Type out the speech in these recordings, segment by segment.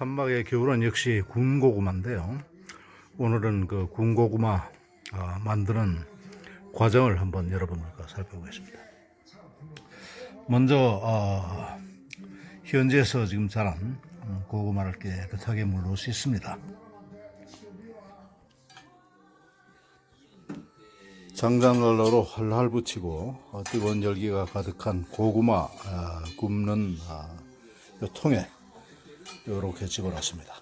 산막의 겨울은 역시 군고구마인데요. 오늘은 그 군고구마 만드는 과정을 한번 여러분들과 살펴보겠습니다. 먼저 현지에서 지금 자란 고구마를 깨끗하게 물로 씻습니다. 장작난로로 활활 붙이고 뜨거운 열기가 가득한 고구마 굽는 이 통에 이렇게 집어넣습니다.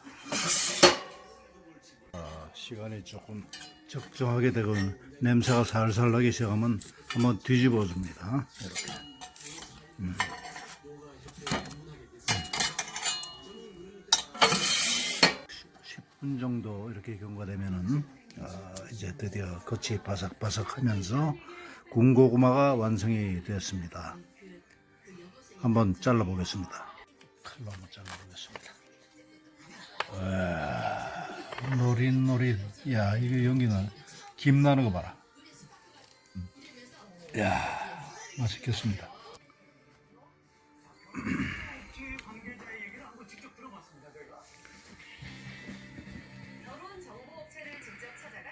시간이 조금 적정하게 되고 냄새가 살살 나기 시작하면 한번 뒤집어 줍니다. 이렇게. 10분 정도 이렇게 경과되면은 이제 드디어 겉이 바삭바삭하면서 군고구마가 완성이 되었습니다. 한번 잘라 보겠습니다. 칼로 한번 잘라 보겠습니다. 노릿노릿. 야, 이거 연기는 김 나는 거 봐라. 야, 맛있겠습니다.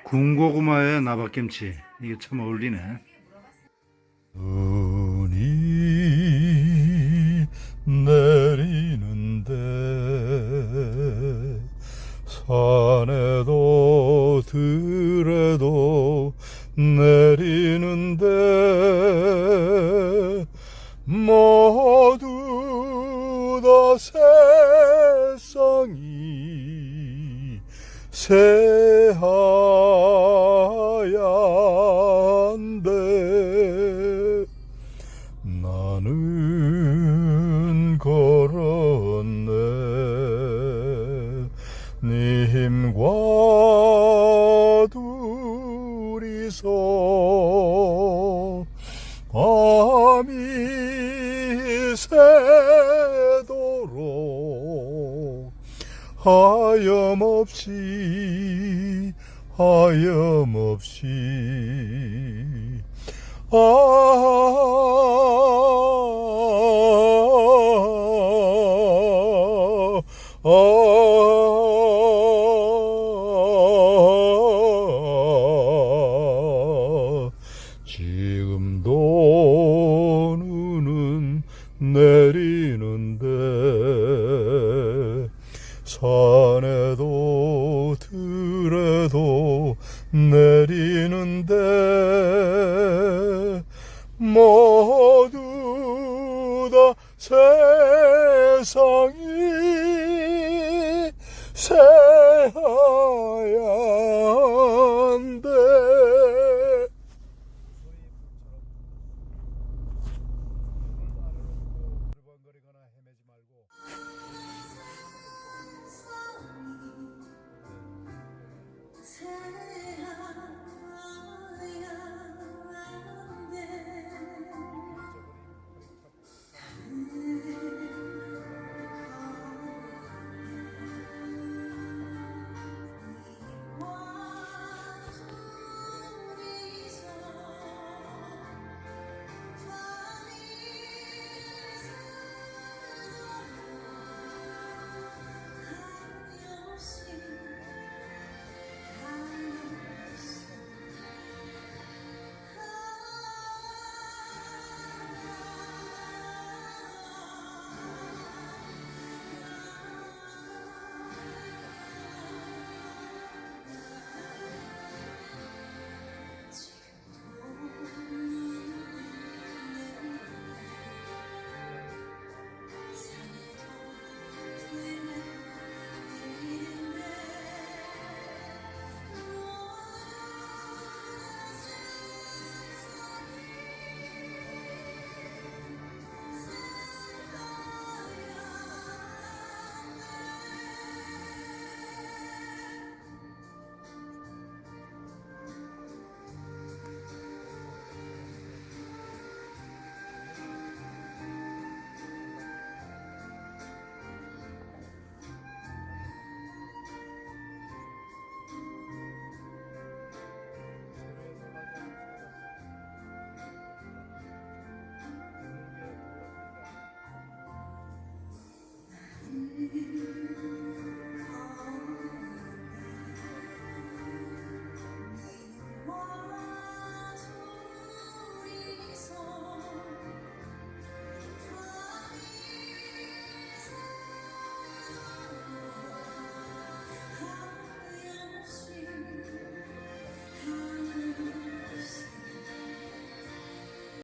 군고구마에 나박김치, 이게 참 어울리네. 눈이 내리는데 산에도 들에도 내리는데 모두 다 세상이 새하얀데 나는 걸었네 네 힘과 둘이서 밤이 새도록 하염없이 지금도 눈은 내리는데 산에도 들에도 내리는데 모두 다 세상이 새하